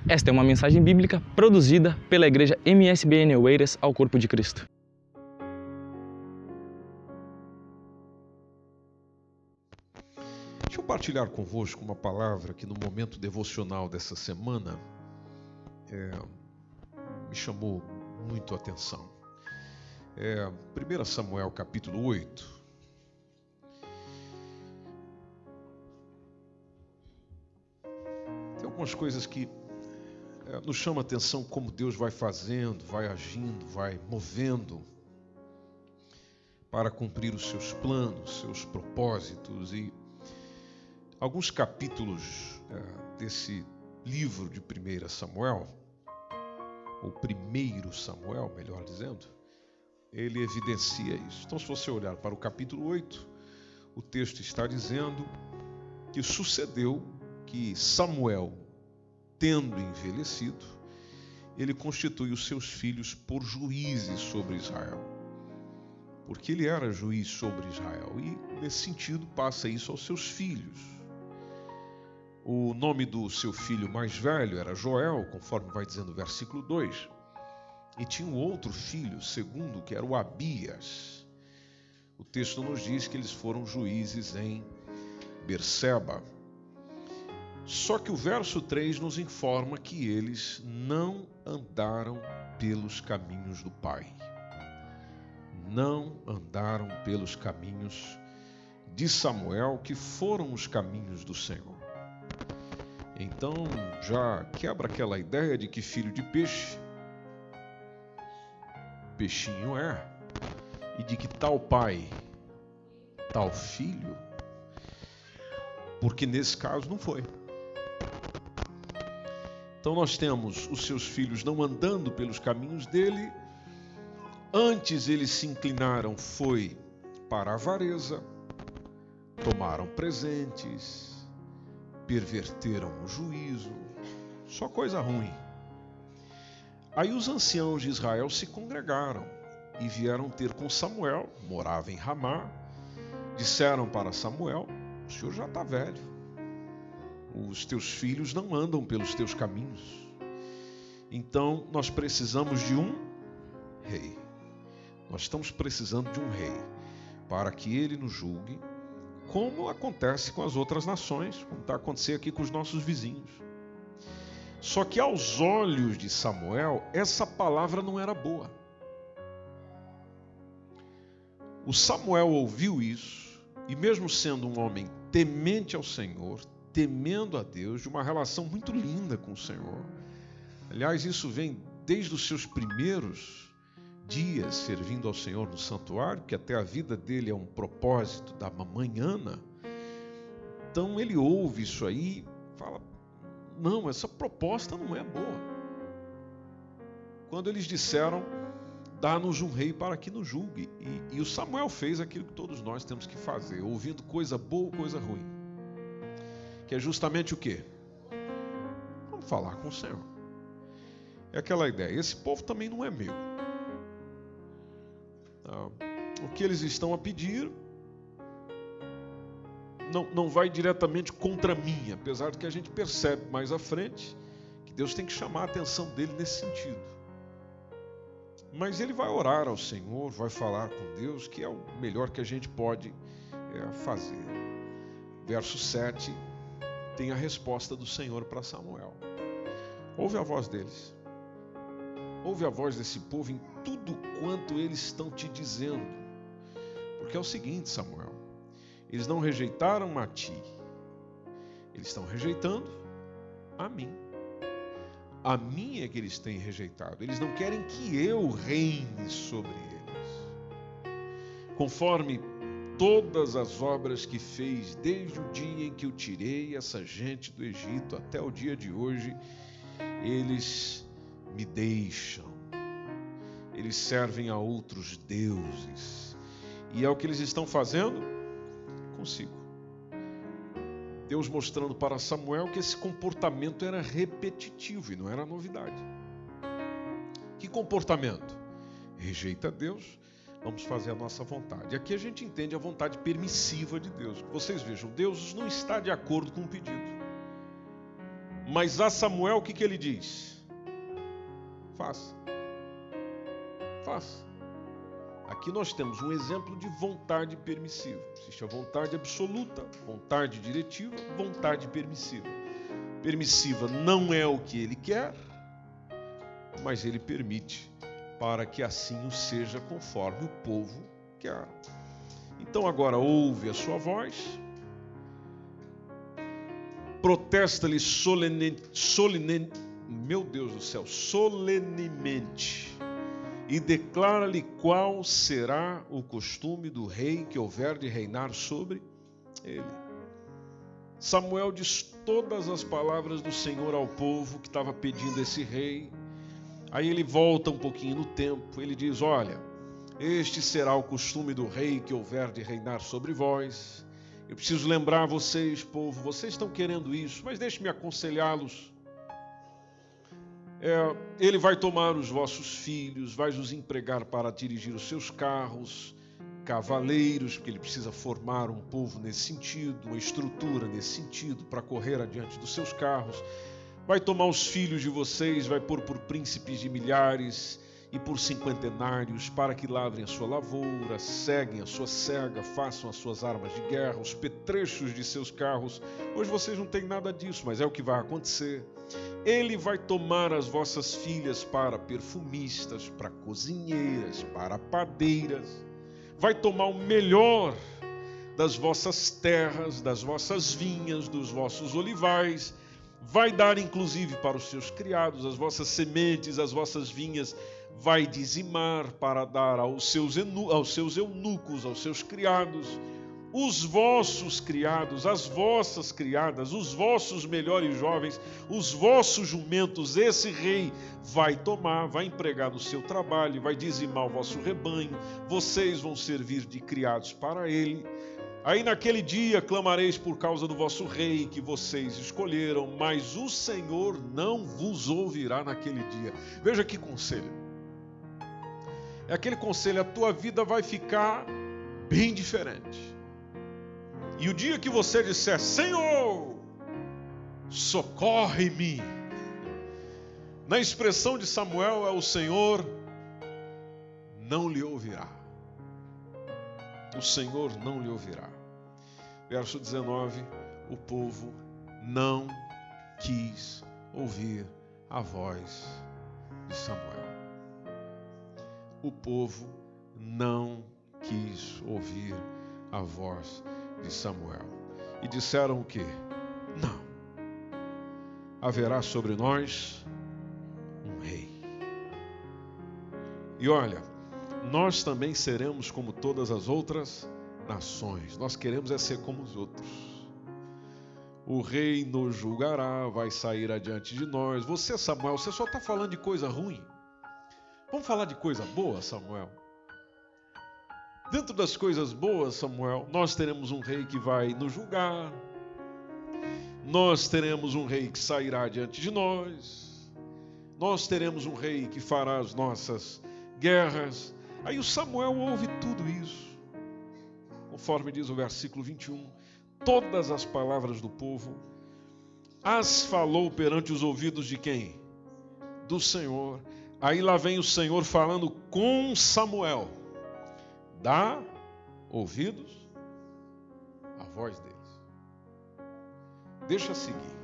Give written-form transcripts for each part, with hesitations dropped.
Esta é uma mensagem bíblica produzida pela Igreja MSBN Oeiras ao Corpo de Cristo. Deixa eu partilhar convosco uma palavra que no momento devocional dessa semana me chamou muito a atenção. 1 Samuel capítulo 8. Tem algumas coisas que nos chamam a atenção, como Deus vai fazendo, vai agindo, vai movendo para cumprir os seus planos, seus propósitos. E alguns capítulos desse livro de 1 Samuel, ou 1 Samuel, melhor dizendo, ele evidencia isso. Então, se você olhar para o capítulo 8, o texto está dizendo que sucedeu que Samuel, tendo envelhecido, ele constitui os seus filhos por juízes sobre Israel. Porque ele era juiz sobre Israel e, nesse sentido, passa isso aos seus filhos. O nome do seu filho mais velho era Joel, conforme vai dizendo o versículo 2. E tinha um outro filho, segundo, que era o Abias. O texto nos diz que eles foram juízes em Berseba. Só que o verso 3 nos informa que eles não andaram pelos caminhos do Pai. Não andaram pelos caminhos de Samuel, que foram os caminhos do Senhor. Então já quebra aquela ideia de que filho de peixe, peixinho é, e de que tal pai, tal filho, porque nesse caso não foi. Então nós temos os seus filhos não andando pelos caminhos dele. Antes eles se inclinaram, foi para a avareza, tomaram presentes, perverteram o juízo, só coisa ruim. Aí os anciãos de Israel se congregaram e vieram ter com Samuel, morava em Ramá, disseram para Samuel: o senhor já está velho. Os teus filhos não andam pelos teus caminhos. Então nós precisamos de um rei. Nós estamos precisando de um rei para que ele nos julgue, como acontece com as outras nações, como está acontecendo aqui com os nossos vizinhos. Só que aos olhos de Samuel, essa palavra não era boa. O Samuel ouviu isso, e mesmo sendo um homem temente ao Senhor, temendo a Deus, de uma relação muito linda com o Senhor. Aliás, isso vem desde os seus primeiros dias servindo ao Senhor no santuário, que até a vida dele é um propósito da mamãe Ana. Então ele ouve isso aí e fala: não, essa proposta não é boa. Quando eles disseram: dá-nos um rei para que nos julgue. E o Samuel fez aquilo que todos nós temos que fazer, ouvindo coisa boa ou coisa ruim. Que é justamente o quê? Vamos falar com o Senhor. É aquela ideia, esse povo também não é meu. O que eles estão a pedir não vai diretamente contra mim, apesar de que a gente percebe mais à frente que Deus tem que chamar a atenção dele nesse sentido. Mas ele vai orar ao Senhor, vai falar com Deus, que é o melhor que a gente pode fazer. Verso 7 tem a resposta do Senhor para Samuel. Ouve a voz deles. Ouve a voz desse povo em tudo quanto eles estão te dizendo. Porque é o seguinte, Samuel, eles não rejeitaram a ti, eles estão rejeitando a mim. A mim é que eles têm rejeitado. Eles não querem que eu reine sobre eles. Conforme todas as obras que fez desde o dia em que eu tirei essa gente do Egito até o dia de hoje, eles me deixam. Eles servem a outros deuses. E é o que eles estão fazendo consigo. Deus mostrando para Samuel que esse comportamento era repetitivo e não era novidade. Que comportamento? Rejeita Deus, vamos fazer a nossa vontade. Aqui a gente entende a vontade permissiva de Deus. Vocês vejam, Deus não está de acordo com o pedido. Mas a Samuel, o que ele diz? Faça. Faça. Aqui nós temos um exemplo de vontade permissiva. Existe a vontade absoluta, vontade diretiva, vontade permissiva. Permissiva não é o que ele quer, mas ele permite para que assim o seja conforme o povo quer. Então agora ouve a sua voz, protesta-lhe solenemente e declara-lhe qual será o costume do rei que houver de reinar sobre ele. Samuel diz todas as palavras do Senhor ao povo que estava pedindo esse rei. Aí ele volta um pouquinho no tempo, ele diz, olha, este será o costume do rei que houver de reinar sobre vós. Eu preciso lembrar vocês, povo, vocês estão querendo isso, mas deixe-me aconselhá-los. Ele vai tomar os vossos filhos, vai os empregar para dirigir os seus carros, cavaleiros, porque ele precisa formar um povo nesse sentido, uma estrutura nesse sentido, para correr adiante dos seus carros. Vai tomar os filhos de vocês, vai pôr por príncipes de milhares e por cinquentenários, para que lavrem a sua lavoura, ceguem a sua cega, façam as suas armas de guerra, os petrechos de seus carros. Hoje vocês não têm nada disso, mas é o que vai acontecer. Ele vai tomar as vossas filhas para perfumistas, para cozinheiras, para padeiras. Vai tomar o melhor das vossas terras, das vossas vinhas, dos vossos olivais. Vai dar inclusive para os seus criados as vossas sementes, as vossas vinhas. Vai dizimar para dar aos seus eunucos, aos seus criados. Os vossos criados, as vossas criadas, os vossos melhores jovens, os vossos jumentos, esse rei vai tomar, vai empregar no seu trabalho, vai dizimar o vosso rebanho, vocês vão servir de criados para ele. Aí naquele dia clamareis por causa do vosso rei que vocês escolheram, mas o Senhor não vos ouvirá naquele dia. Veja que conselho. É aquele conselho, a tua vida vai ficar bem diferente. E o dia que você disser, Senhor, socorre-me. Na expressão de Samuel é o Senhor não lhe ouvirá. O Senhor não lhe ouvirá. Verso 19, o povo não quis ouvir a voz de Samuel. O povo não quis ouvir a voz de Samuel. E disseram o quê? Não. Haverá sobre nós um rei. E olha, nós também seremos como todas as outras nações. Nós queremos é ser como os outros. O rei nos julgará, vai sair adiante de nós. Você, Samuel, você só está falando de coisa ruim. Vamos falar de coisa boa, Samuel? Dentro das coisas boas, Samuel, nós teremos um rei que vai nos julgar. Nós teremos um rei que sairá diante de nós. Nós teremos um rei que fará as nossas guerras. Aí o Samuel ouve tudo isso. Conforme diz o versículo 21, todas as palavras do povo as falou perante os ouvidos de quem? Do Senhor. Aí lá vem o Senhor falando com Samuel. Dá ouvidos à voz deles. Deixa seguir.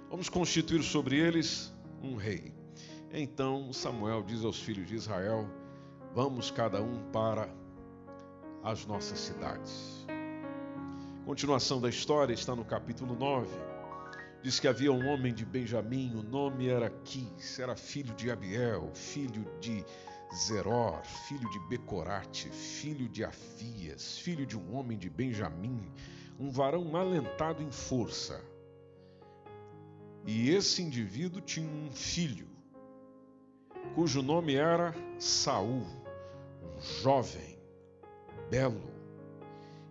Vamos constituir sobre eles um rei. Então Samuel diz aos filhos de Israel, vamos cada um para as nossas cidades. Continuação da história está no capítulo 9. Diz que havia um homem de Benjamim, o nome era Quis, era filho de Abiel, filho de Zeror, filho de Becorate, filho de Afias, filho de um homem de Benjamim, um varão alentado em força. E esse indivíduo tinha um filho, cujo nome era Saul, um jovem, belo.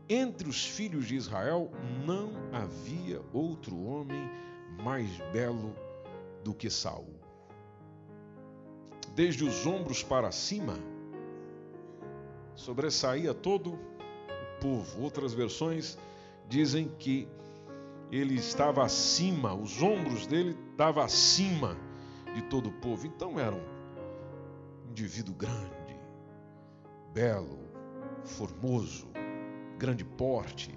Entre os filhos de Israel não havia outro homem mais belo do que Saul. Desde os ombros para cima, sobressaía todo o povo. Outras versões dizem que ele estava acima, os ombros dele estavam acima de todo o povo. Então era um indivíduo grande, belo, formoso, grande porte.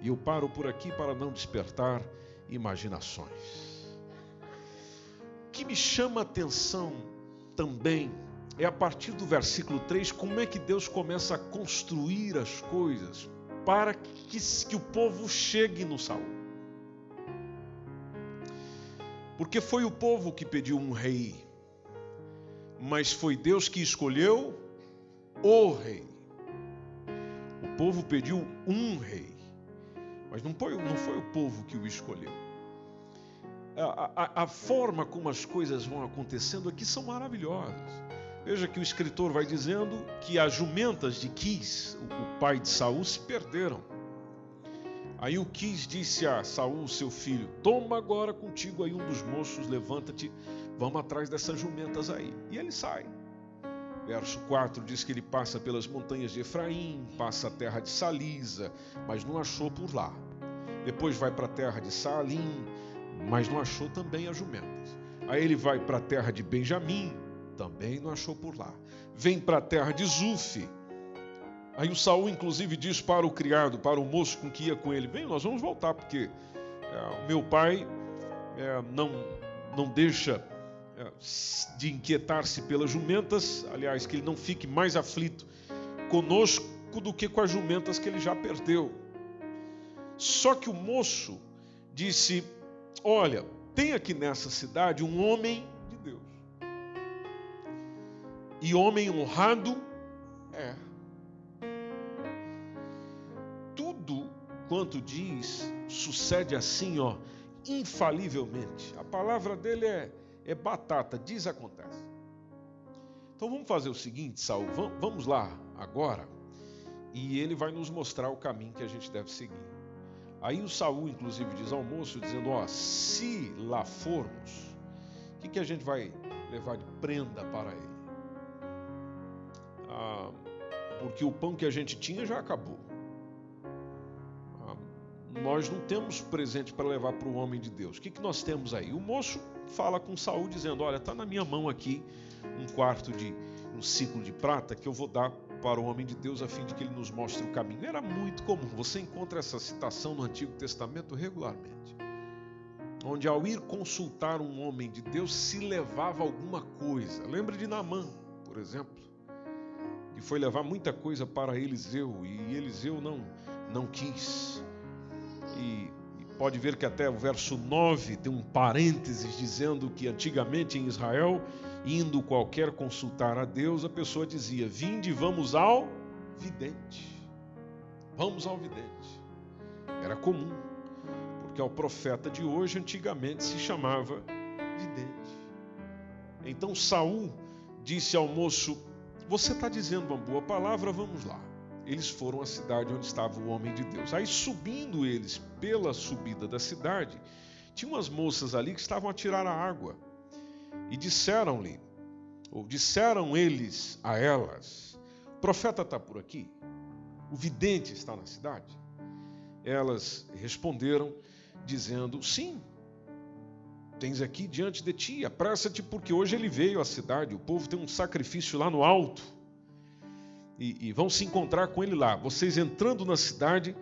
E eu paro por aqui para não despertar imaginações. O que me chama a atenção também é a partir do versículo 3, como é que Deus começa a construir as coisas para que o povo chegue no Saul. Porque foi o povo que pediu um rei, mas foi Deus que escolheu o rei. O povo pediu um rei, mas não foi o povo que o escolheu. A forma como as coisas vão acontecendo aqui são maravilhosas. Veja que o escritor vai dizendo que as jumentas de Quis, o pai de Saul, se perderam. Aí o Quis disse a Saul, seu filho: toma agora contigo aí um dos moços, levanta-te, vamos atrás dessas jumentas aí. E ele sai. Verso 4 diz que ele passa pelas montanhas de Efraim, passa a terra de Salisa, mas não achou por lá. Depois vai para a terra de Saalim, mas não achou também as jumentas. Aí ele vai para a terra de Benjamim, também não achou por lá. Vem para a terra de Zuf. Aí o Saul inclusive diz para o criado, para o moço com que ia com ele: vem, nós vamos voltar, porque o meu pai não deixa de inquietar-se pelas jumentas, aliás, que ele não fique mais aflito conosco do que com as jumentas que ele já perdeu. Só que o moço disse: olha, tem aqui nessa cidade um homem de Deus, e homem honrado é. Tudo quanto diz sucede assim, infalivelmente. A palavra dele é batata, diz, acontece. Então vamos fazer o seguinte, Saul, vamos lá agora, e ele vai nos mostrar o caminho que a gente deve seguir. Aí o Saul inclusive diz ao moço, dizendo: se lá formos, o que a gente vai levar de prenda para ele? Porque o pão que a gente tinha já acabou. Nós não temos presente para levar para o homem de Deus. O que nós temos aí? O moço fala com Saul dizendo: olha, está na minha mão aqui um ciclo de prata que eu vou dar para o homem de Deus a fim de que ele nos mostre o caminho. Era muito comum. Você encontra essa citação no Antigo Testamento regularmente, onde ao ir consultar um homem de Deus se levava alguma coisa. Lembra de Naamã, por exemplo, que foi levar muita coisa para Eliseu e Eliseu não quis. E pode ver que até o verso 9 tem um parênteses dizendo que antigamente em Israel, indo qualquer consultar a Deus, a pessoa dizia: vinde, vamos ao vidente. Vamos ao vidente. Era comum, porque ao profeta de hoje antigamente se chamava vidente. Então Saul disse ao moço: você está dizendo uma boa palavra, vamos lá. Eles foram à cidade onde estava o homem de Deus. Aí, subindo eles pela subida da cidade, tinha umas moças ali que estavam a tirar a água. E disseram eles a elas: o profeta está por aqui? O vidente está na cidade? Elas responderam, dizendo: sim, tens aqui diante de ti, apressa-te, porque hoje ele veio à cidade. O povo tem um sacrifício lá no alto. E vão se encontrar com ele lá. Vocês entrando na cidade,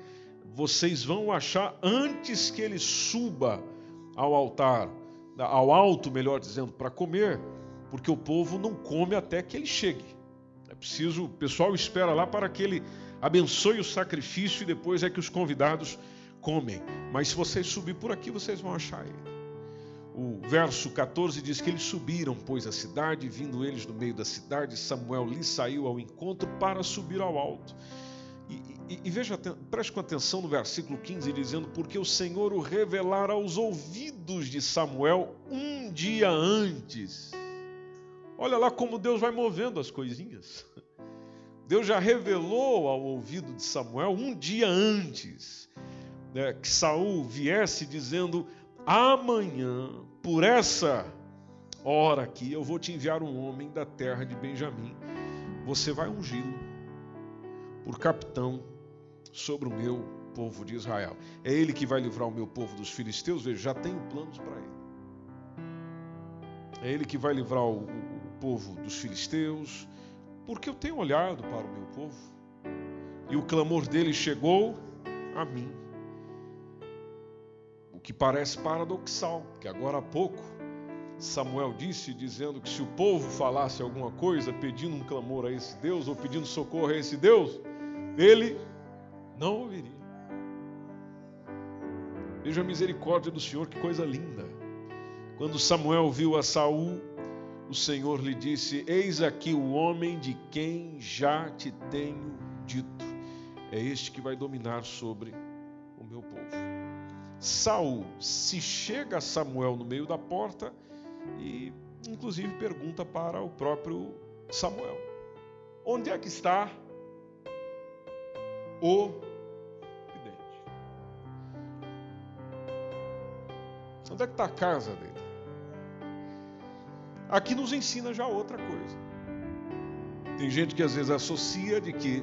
vocês vão achar antes que ele suba ao altar, ao alto, melhor dizendo, para comer, porque o povo não come até que ele chegue. É preciso, o pessoal espera lá para que ele abençoe o sacrifício e depois é que os convidados comem. Mas se vocês subir por aqui, vocês vão achar ele. O verso 14 diz que eles subiram, pois, a cidade, vindo eles no meio da cidade, Samuel lhes saiu ao encontro para subir ao alto. E veja, preste com atenção no versículo 15, dizendo: porque o Senhor o revelara aos ouvidos de Samuel um dia antes. Olha lá como Deus vai movendo as coisinhas. Deus já revelou ao ouvido de Samuel um dia antes, que Saul viesse dizendo: amanhã, por essa hora aqui, eu vou te enviar um homem da terra de Benjamim. Você vai ungí-lo por capitão sobre o meu povo de Israel. É ele que vai livrar o meu povo dos filisteus. Veja, já tenho planos para ele. É ele que vai livrar o povo dos filisteus, porque eu tenho olhado para o meu povo e o clamor dele chegou a mim. O que parece paradoxal, porque agora há pouco Samuel dizendo que se o povo falasse alguma coisa pedindo um clamor a esse Deus ou pedindo socorro a esse Deus, ele não ouviria. Veja a misericórdia do Senhor, que coisa linda. Quando Samuel viu a Saul, o Senhor lhe disse: eis aqui o homem de quem já te tenho dito. É este que vai dominar sobre o meu povo. Saul se chega a Samuel no meio da porta e, inclusive, pergunta para o próprio Samuel: onde é que está o vidente? Onde é que está a casa dele? Aqui nos ensina já outra coisa. Tem gente que às vezes associa de que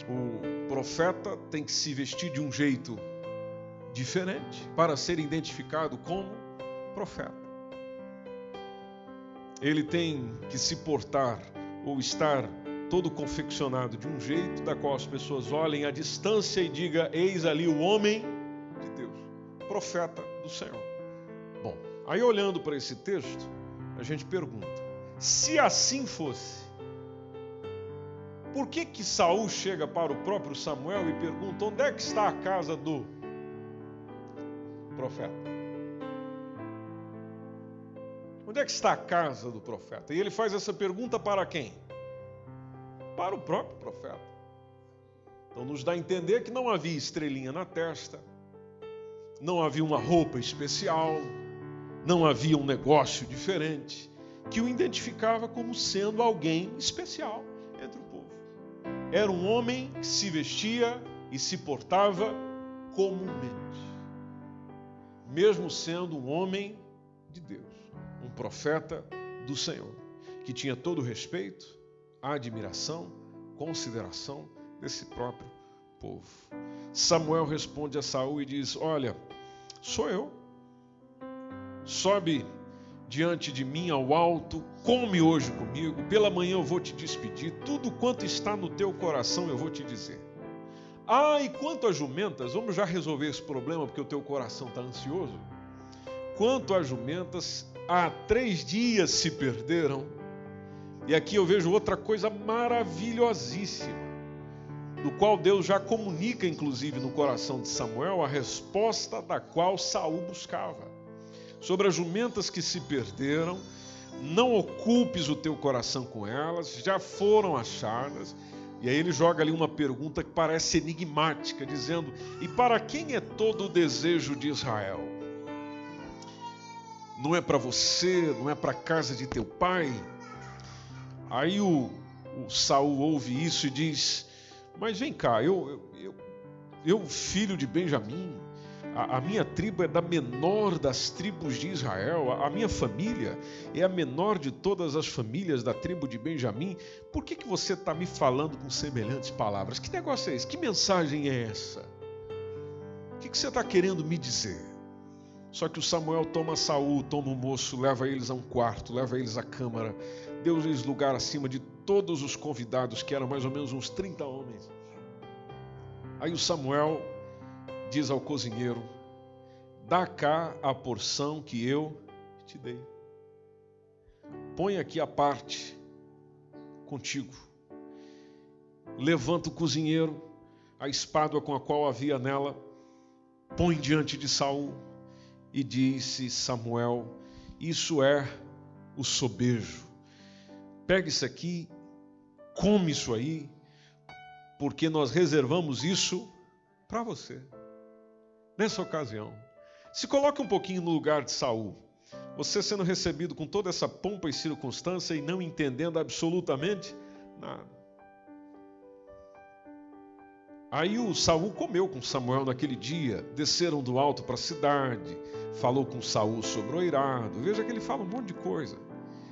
o profeta tem que se vestir de um jeito diferente para ser identificado como profeta. Ele tem que se portar ou estar todo confeccionado de um jeito da qual as pessoas olhem à distância e digam: eis ali o homem de Deus, profeta do Senhor. Bom, aí olhando para esse texto, a gente pergunta: se assim fosse, por que Saul chega para o próprio Samuel e pergunta: onde é que está a casa do profeta? Onde é que está a casa do profeta? E ele faz essa pergunta para quem? Para o próprio profeta. Então nos dá a entender que não havia estrelinha na testa, não havia uma roupa especial, não havia um negócio diferente que o identificava como sendo alguém especial entre o povo. Era um homem que se vestia e se portava comumente, mesmo sendo um homem de Deus, um profeta do Senhor, que tinha todo o respeito, a admiração, consideração desse próprio povo. Samuel responde a Saul e diz: olha, sou eu. Sobe diante de mim ao alto, come hoje comigo, pela manhã eu vou te despedir, tudo quanto está no teu coração eu vou te dizer. E quanto às jumentas, vamos já resolver esse problema, porque o teu coração está ansioso. Quanto às jumentas, há 3 dias se perderam. E aqui eu vejo outra coisa maravilhosíssima, do qual Deus já comunica, inclusive, no coração de Samuel, a resposta da qual Saul buscava. Sobre as jumentas que se perderam, não ocupes o teu coração com elas, já foram achadas. E aí ele joga ali uma pergunta que parece enigmática, dizendo: e para quem é todo o desejo de Israel? Não é para você, não é para a casa de teu pai? Aí o Saul ouve isso e diz: mas vem cá, eu filho de Benjamim, a minha tribo é da menor das tribos de Israel, a minha família é a menor de todas as famílias da tribo de Benjamim. Por que você está me falando com semelhantes palavras? Que negócio é esse? Que mensagem é essa? O que você está querendo me dizer? Só que o Samuel toma Saul, toma o moço, leva eles a um quarto, leva eles à câmara, deu-lhes lugar acima de todos os convidados, que eram mais ou menos uns 30 homens. Aí o Samuel diz ao cozinheiro: dá cá a porção que eu te dei. Põe aqui a parte contigo. Levanta o cozinheiro, a espada com a qual havia nela, põe diante de Saul e disse Samuel: isso é o sobejo. Pega isso aqui, come isso aí, porque nós reservamos isso para você. Nessa ocasião, se coloque um pouquinho no lugar de Saul. Você sendo recebido com toda essa pompa e circunstância e não entendendo absolutamente nada. Aí o Saul comeu com Samuel naquele dia, desceram do alto para a cidade, falou com Saul sobre o eirado. Veja que ele fala um monte de coisa.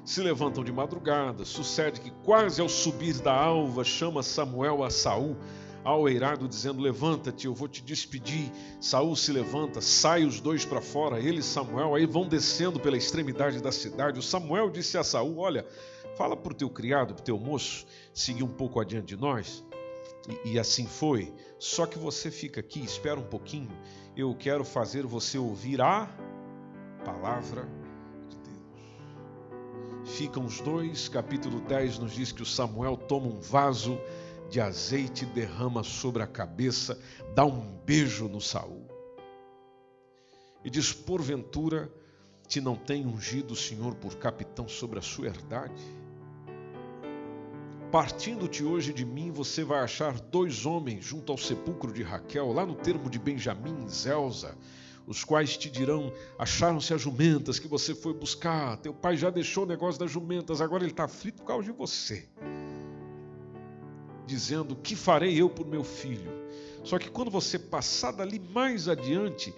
Se levantam de madrugada, sucede que quase ao subir da alva chama Samuel a Saul. ao eirado, dizendo: levanta-te, eu vou te despedir. Saul se levanta, sai os dois para fora, ele e Samuel, aí vão descendo pela extremidade da cidade. O Samuel disse a Saul: olha, fala para o teu criado, para o teu moço, seguir um pouco adiante de nós. E assim foi. Só que você fica aqui, espera um pouquinho, eu quero fazer você ouvir a palavra de Deus. Ficam os dois, capítulo 10 nos diz que o Samuel toma um vaso de azeite, derrama sobre a cabeça, dá um beijo no Saul e diz: porventura te não tem ungido o Senhor por capitão sobre a sua herdade? Partindo-te hoje de mim, você vai achar 2 homens junto ao sepulcro de Raquel, lá no termo de Benjamim, Zelza, os quais te dirão: acharam-se as jumentas que você foi buscar, teu pai já deixou o negócio das jumentas, agora ele está aflito por causa de você. Dizendo: que farei eu por meu filho? Só que quando você passar dali mais adiante,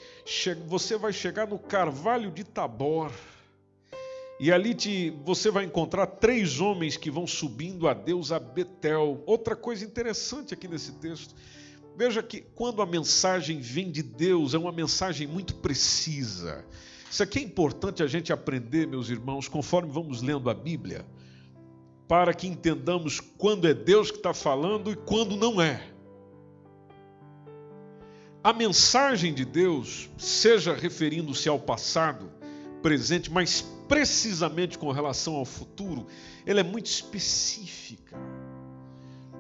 você vai chegar no carvalho de Tabor, e ali você vai encontrar 3 homens que vão subindo a Deus a Betel. Outra coisa interessante aqui nesse texto, veja que quando a mensagem vem de Deus, é uma mensagem muito precisa. Isso aqui é importante a gente aprender, meus irmãos, conforme vamos lendo a Bíblia, para que entendamos quando é Deus que está falando e quando não é. A mensagem de Deus, seja referindo-se ao passado, presente, mas precisamente com relação ao futuro, ela é muito específica.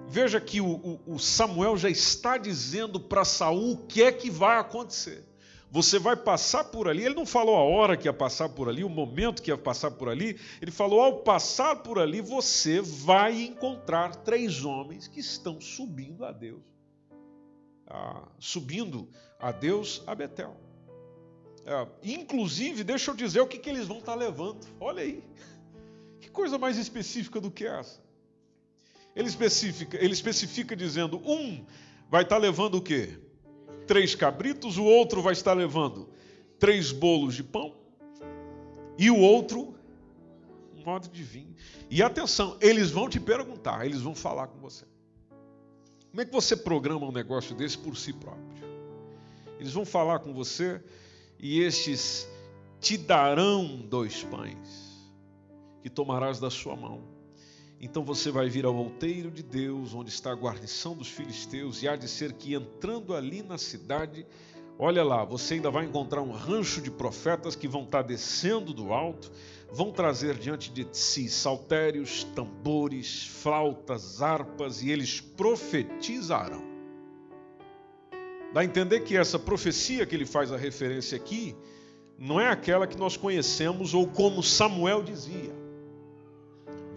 Veja que o Samuel já está dizendo para Saul o que é que vai acontecer. Você vai passar por ali. Ele não falou a hora que ia passar por ali, o momento que ia passar por ali. Ele falou: ao passar por ali, você vai encontrar 3 homens que estão subindo a Deus. Subindo a Deus a Betel. Inclusive, deixa eu dizer o que eles vão estar levando. Olha aí, que coisa mais específica do que essa. Ele especifica dizendo: um vai estar levando o quê? 3 cabritos, o outro vai estar levando 3 bolos de pão e o outro um modo de vinho. E atenção, eles vão te perguntar, eles vão falar com você. Como é que você programa um negócio desse por si próprio? Eles vão falar com você e estes te darão 2 pães que tomarás da sua mão. Então você vai vir ao outeiro de Deus, onde está a guarnição dos filisteus, e há de ser que entrando ali na cidade, olha lá, você ainda vai encontrar um rancho de profetas que vão estar descendo do alto, vão trazer diante de si saltérios, tambores, flautas, harpas, e eles profetizarão. Dá a entender que essa profecia que ele faz a referência aqui não é aquela que nós conhecemos, ou como Samuel dizia,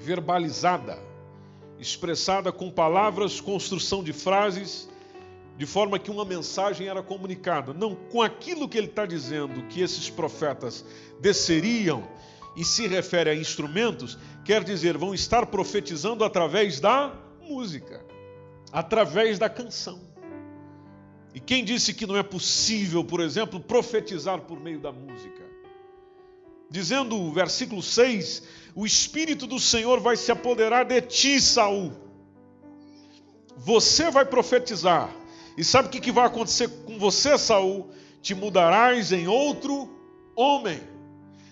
verbalizada, expressada com palavras, construção de frases, de forma que uma mensagem era comunicada. Não, com aquilo que ele está dizendo, que esses profetas desceriam, e se refere a instrumentos, quer dizer, vão estar profetizando através da música, através da canção. E quem disse que não é possível, por exemplo, profetizar por meio da música? Dizendo o versículo 6, o Espírito do Senhor vai se apoderar de ti, Saul. Você vai profetizar. E sabe o que vai acontecer com você, Saul? Te mudarás em outro homem.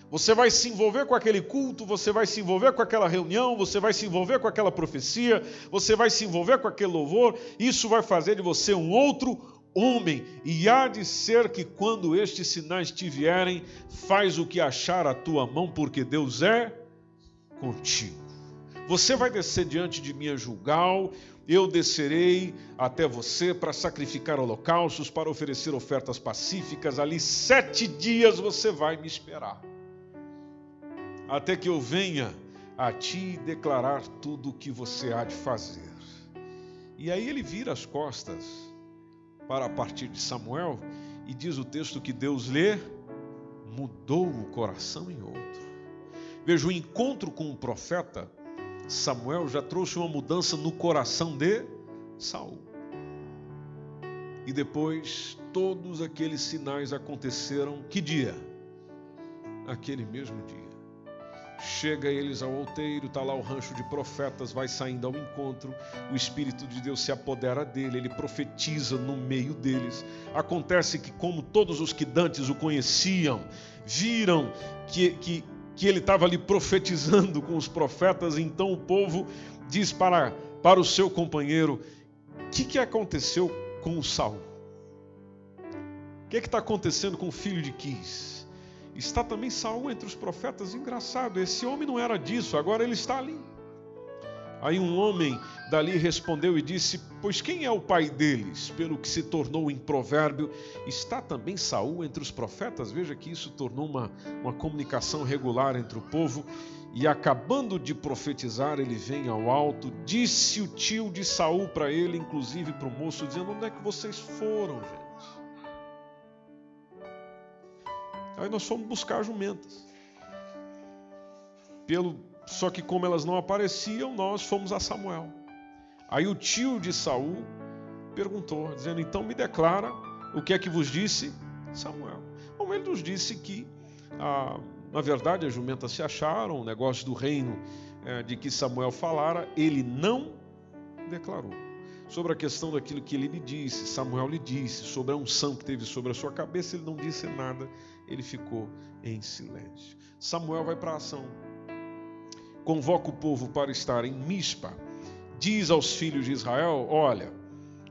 Você vai se envolver com aquele culto, você vai se envolver com aquela reunião, você vai se envolver com aquela profecia, você vai se envolver com aquele louvor. Isso vai fazer de você um outro homem. E há de ser que quando estes sinais te vierem, faz o que achar a tua mão, porque Deus é contigo. Você vai descer diante de mim a Gilgal, eu descerei até você para sacrificar holocaustos, para oferecer ofertas pacíficas. Ali 7 dias você vai me esperar, até que eu venha a ti declarar tudo o que você há de fazer. E aí ele vira as costas para a partir de Samuel, e diz o texto que Deus lhe mudou o coração em outro. Veja, o encontro com o profeta Samuel já trouxe uma mudança no coração de Saul. E depois todos aqueles sinais aconteceram, que dia? Aquele mesmo dia. Chega eles ao outeiro, está lá o rancho de profetas, vai saindo ao encontro, o Espírito de Deus se apodera dele, ele profetiza no meio deles. Acontece que, como todos os que dantes o conheciam, viram que ele estava ali profetizando com os profetas, então o povo diz para o seu companheiro: o que aconteceu com o Saul? O que está acontecendo com o filho de Quis? Está também Saul entre os profetas? Engraçado, esse homem não era disso, agora ele está ali. Aí um homem dali respondeu e disse: pois quem é o pai deles? Pelo que se tornou em provérbio, está também Saul entre os profetas? Veja que isso tornou uma comunicação regular entre o povo. E acabando de profetizar, ele vem ao alto, disse o tio de Saul para ele, inclusive para o moço, dizendo: onde é que vocês foram, gente? Aí nós fomos buscar jumentas. Só que como elas não apareciam, nós fomos a Samuel. Aí o tio de Saul perguntou, dizendo: então me declara o que é que vos disse Samuel. Bom, ele nos disse que, na verdade, as jumentas se acharam, o negócio do reino de que Samuel falara, ele não declarou. Sobre a questão daquilo que ele lhe disse, Samuel lhe disse, sobre a unção que teve sobre a sua cabeça, ele não disse nada, ele ficou em silêncio. Samuel vai para a ação. Convoca o povo para estar em Mispa. Diz aos filhos de Israel: olha,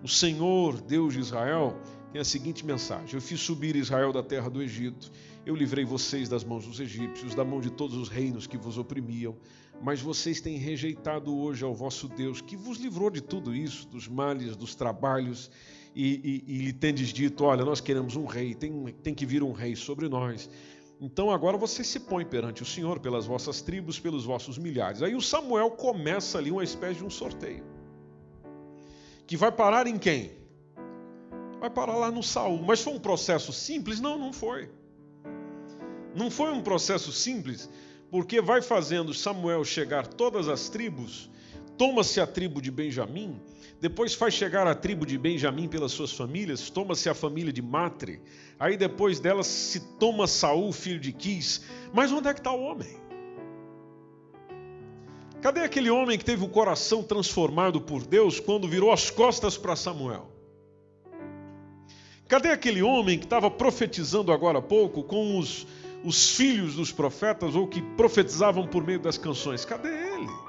o Senhor, Deus de Israel, tem a seguinte mensagem: eu fiz subir Israel da terra do Egito, eu livrei vocês das mãos dos egípcios, da mão de todos os reinos que vos oprimiam, mas vocês têm rejeitado hoje ao vosso Deus, que vos livrou de tudo isso, dos males, dos trabalhos, e lhe tendes dito: olha, nós queremos um rei, tem que vir um rei sobre nós. Então agora vocês se põem perante o Senhor, pelas vossas tribos, pelos vossos milhares. Aí o Samuel começa ali uma espécie de um sorteio, que vai parar em quem? Vai parar lá no Saul. Mas foi um processo simples? Não, não foi. Não foi um processo simples, porque vai fazendo Samuel chegar todas as tribos, toma-se a tribo de Benjamim, depois faz chegar a tribo de Benjamim pelas suas famílias, toma-se a família de Matre, aí depois dela se toma Saul, filho de Quis. Mas onde é que está o homem? Cadê aquele homem que teve o coração transformado por Deus quando virou as costas para Samuel? Cadê aquele homem que estava profetizando agora há pouco com os filhos dos profetas, ou que profetizavam por meio das canções? Cadê ele?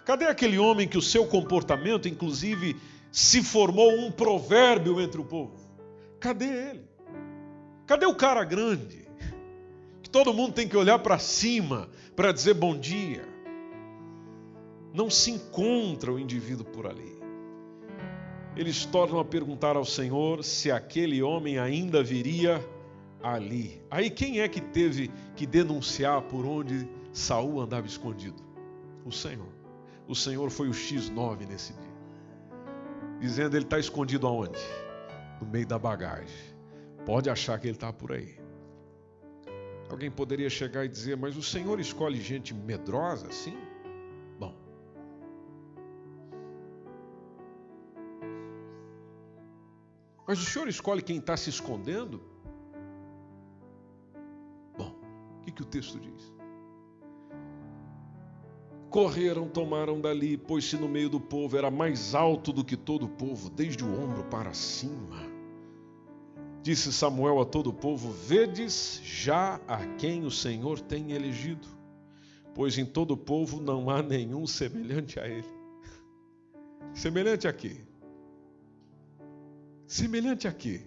Cadê aquele homem que o seu comportamento, inclusive, se formou um provérbio entre o povo? Cadê ele? Cadê o cara grande, que todo mundo tem que olhar para cima para dizer bom dia? Não se encontra o indivíduo por ali. Eles tornam a perguntar ao Senhor se aquele homem ainda viria ali. Aí quem é que teve que denunciar por onde Saul andava escondido? O Senhor. O Senhor foi o X9 nesse dia, dizendo: ele está escondido aonde? No meio da bagagem. Pode achar que ele está por aí. Alguém poderia chegar e dizer: mas o Senhor escolhe gente medrosa assim? Bom, mas o Senhor escolhe quem está se escondendo? Bom, o que o texto diz? Correram, tomaram dali, pôs-se no meio do povo, era mais alto do que todo o povo, desde o ombro para cima. Disse Samuel a todo o povo: vedes já a quem o Senhor tem elegido, pois em todo o povo não há nenhum semelhante a ele. Semelhante a quê? Semelhante a quê?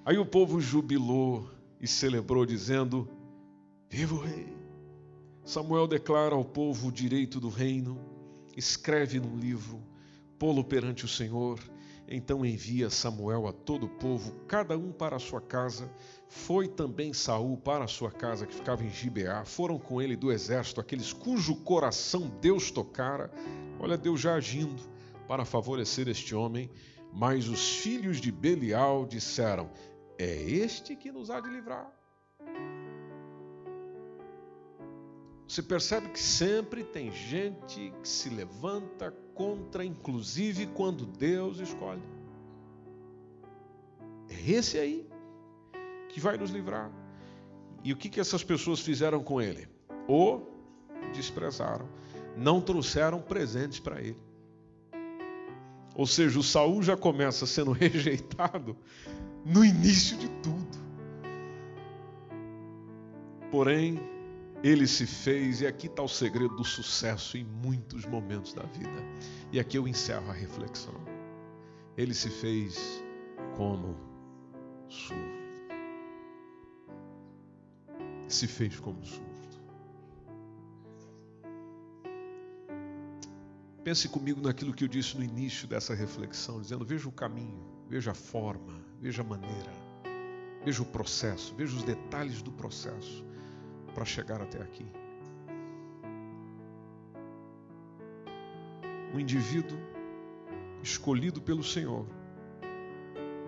Aí o povo jubilou e celebrou, dizendo: viva o rei! Samuel declara ao povo o direito do reino, escreve num livro, pô-lo perante o Senhor. Então envia Samuel a todo o povo, cada um para a sua casa. Foi também Saul para a sua casa, que ficava em Gibeá. Foram com ele do exército aqueles cujo coração Deus tocara. Olha, Deus já agindo para favorecer este homem. Mas os filhos de Belial disseram: é este que nos há de livrar. Você percebe que sempre tem gente que se levanta contra, inclusive quando Deus escolhe. É esse aí que vai nos livrar. E o que essas pessoas fizeram com ele? o desprezaram, não trouxeram presentes para ele. Ou seja, o Saul já começa sendo rejeitado no início de tudo. Porém, ele se fez, e aqui está o segredo do sucesso em muitos momentos da vida. E aqui eu encerro a reflexão. Ele se fez como surdo. Se fez como surdo. Pense comigo naquilo que eu disse no início dessa reflexão, dizendo, veja o caminho, veja a forma, veja a maneira, veja o processo, veja os detalhes do processo para chegar até aqui. Um indivíduo escolhido pelo Senhor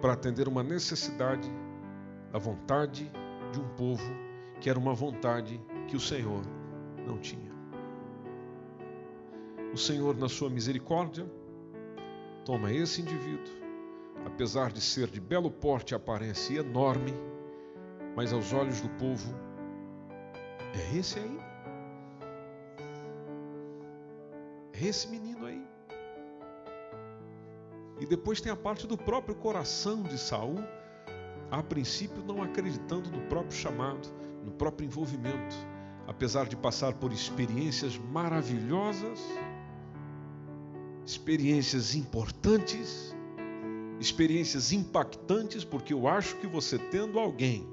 para atender uma necessidade, a vontade de um povo que era uma vontade que o Senhor não tinha. O Senhor, na sua misericórdia, toma esse indivíduo, apesar de ser de belo porte e aparência e enorme, mas aos olhos do povo, é esse aí. É esse menino aí. E depois tem a parte do próprio coração de Saul, a princípio não acreditando no próprio chamado, no próprio envolvimento, apesar de passar por experiências maravilhosas, experiências importantes, experiências impactantes, porque eu acho que você tendo alguém,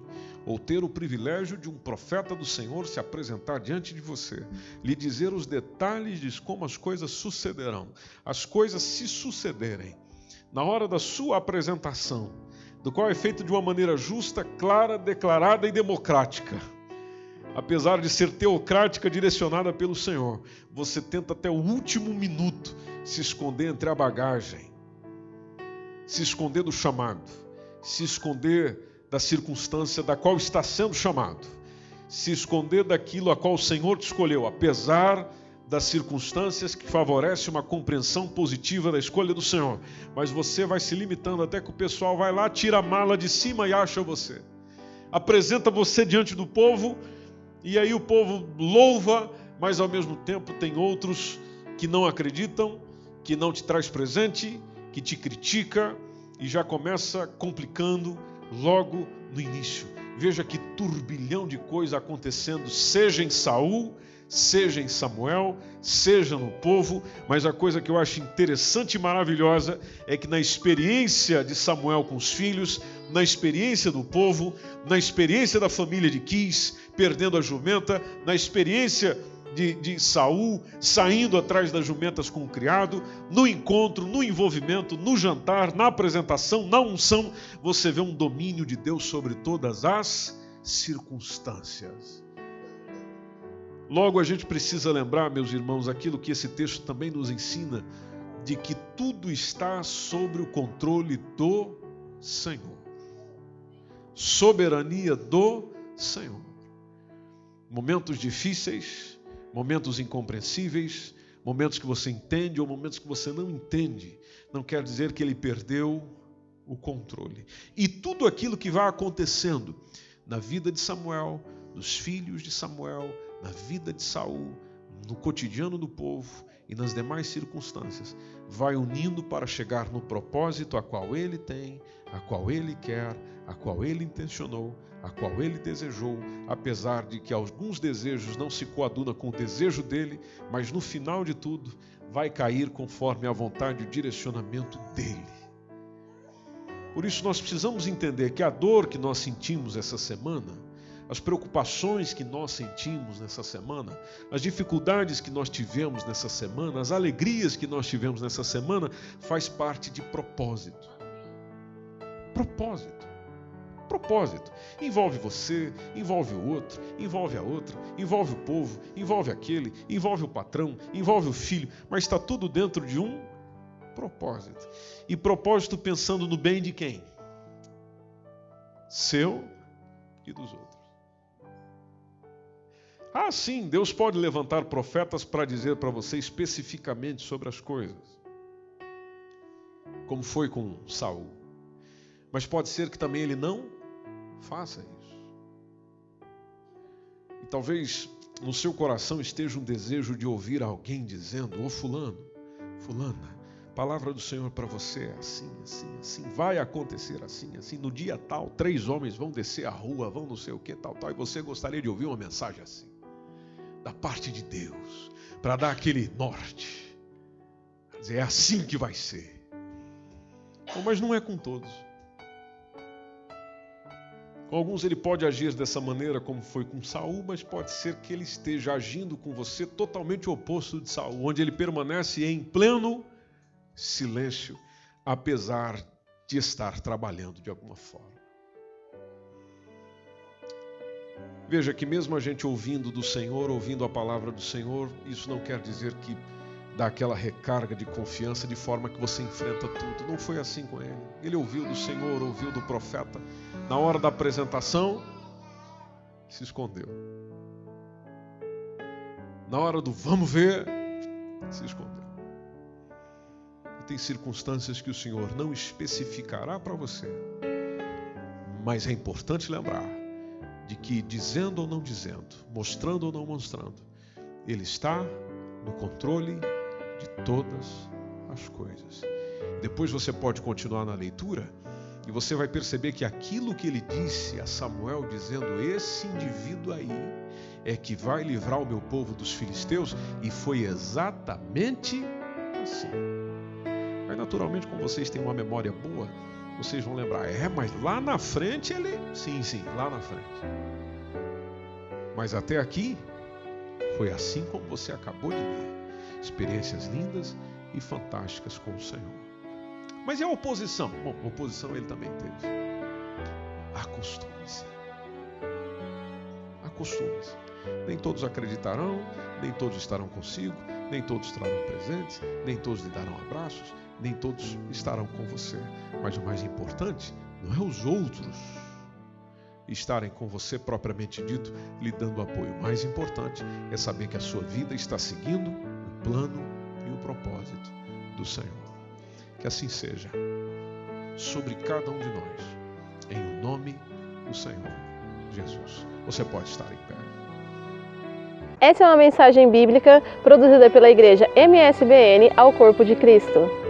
ou ter o privilégio de um profeta do Senhor se apresentar diante de você, lhe dizer os detalhes de como as coisas sucederão, as coisas se sucederem, na hora da sua apresentação, do qual é feito de uma maneira justa, clara, declarada e democrática. Apesar de ser teocrática, direcionada pelo Senhor, você tenta até o último minuto se esconder entre a bagagem, se esconder do chamado, se esconder da circunstância da qual está sendo chamado, se esconder daquilo a qual o Senhor te escolheu, apesar das circunstâncias que favorecem uma compreensão positiva da escolha do Senhor. Mas você vai se limitando até que o pessoal vai lá, tira a mala de cima e acha você. Apresenta você diante do povo, e aí o povo louva, mas ao mesmo tempo tem outros que não acreditam, que não te traz presente, que te critica, e já começa complicando logo no início. Veja que turbilhão de coisa acontecendo, seja em Saul, seja em Samuel, seja no povo, mas a coisa que eu acho interessante e maravilhosa é que na experiência de Samuel com os filhos, na experiência do povo, na experiência da família de Quis, perdendo a jumenta, na experiência de Saul saindo atrás das jumentas com o criado, no encontro, no envolvimento, no jantar, na apresentação, na unção, você vê um domínio de Deus sobre todas as circunstâncias. Logo, a gente precisa lembrar, meus irmãos, aquilo que esse texto também nos ensina, de que tudo está sob o controle do Senhor. Soberania do Senhor. Momentos difíceis, momentos incompreensíveis, momentos que você entende ou momentos que você não entende, não quer dizer que ele perdeu o controle. E tudo aquilo que vai acontecendo na vida de Samuel, dos filhos de Samuel, na vida de Saul, no cotidiano do povo e nas demais circunstâncias, vai unindo para chegar no propósito a qual ele tem, a qual ele quer, a qual ele intencionou, a qual ele desejou, apesar de que alguns desejos não se coadunam com o desejo dele, mas no final de tudo vai cair conforme a vontade e o direcionamento dele. Por isso nós precisamos entender que a dor que nós sentimos essa semana, as preocupações que nós sentimos nessa semana, as dificuldades que nós tivemos nessa semana, as alegrias que nós tivemos nessa semana, faz parte de propósito. Propósito. Propósito. Envolve você, envolve o outro, envolve a outra, envolve o povo, envolve aquele, envolve o patrão, envolve o filho, mas está tudo dentro de um propósito. E propósito pensando no bem de quem? Seu e dos outros. Ah, sim, Deus pode levantar profetas para dizer para você especificamente sobre as coisas, como foi com Saul. Mas pode ser que também ele não faça isso. E talvez no seu coração esteja um desejo de ouvir alguém dizendo: ô fulano, fulana, a palavra do Senhor para você é assim, assim, assim, vai acontecer assim, assim, no dia tal, 3 homens vão descer a rua, vão não sei o que, tal, tal, e você gostaria de ouvir uma mensagem assim, da parte de Deus, para dar aquele norte, dizer, é assim que vai ser. Bom, mas não é com todos. Com alguns ele pode agir dessa maneira, como foi com Saul, mas pode ser que ele esteja agindo com você totalmente oposto de Saul, onde ele permanece em pleno silêncio, apesar de estar trabalhando de alguma forma. Veja que mesmo a gente ouvindo do Senhor, ouvindo a palavra do Senhor, isso não quer dizer que dá aquela recarga de confiança de forma que você enfrenta tudo. Não foi assim com ele. Ele ouviu do Senhor, ouviu do profeta. Na hora da apresentação, se escondeu. Na hora do vamos ver, se escondeu. E tem circunstâncias que o Senhor não especificará para você. Mas é importante lembrar de que, dizendo ou não dizendo, mostrando ou não mostrando, Ele está no controle de todas as coisas. Depois você pode continuar na leitura e você vai perceber que aquilo que ele disse a Samuel, dizendo, esse indivíduo aí é que vai livrar o meu povo dos filisteus, e foi exatamente assim. Mas naturalmente, como vocês têm uma memória boa, vocês vão lembrar, mas lá na frente ele... Sim, lá na frente. Mas até aqui, foi assim como você acabou de ler. Experiências lindas e fantásticas com o Senhor. Mas e a oposição? Bom, oposição ele também teve. Acostume-se. Acostume-se. Nem todos acreditarão, nem todos estarão consigo, nem todos trarão presentes, nem todos lhe darão abraços, nem todos estarão com você. Mas o mais importante não é os outros estarem com você propriamente dito, lhe dando apoio. O mais importante é saber que a sua vida está seguindo o plano e o propósito do Senhor. Que assim seja sobre cada um de nós, em o nome do Senhor Jesus. Você pode estar em pé. Essa é uma mensagem bíblica produzida pela Igreja MSBN ao Corpo de Cristo.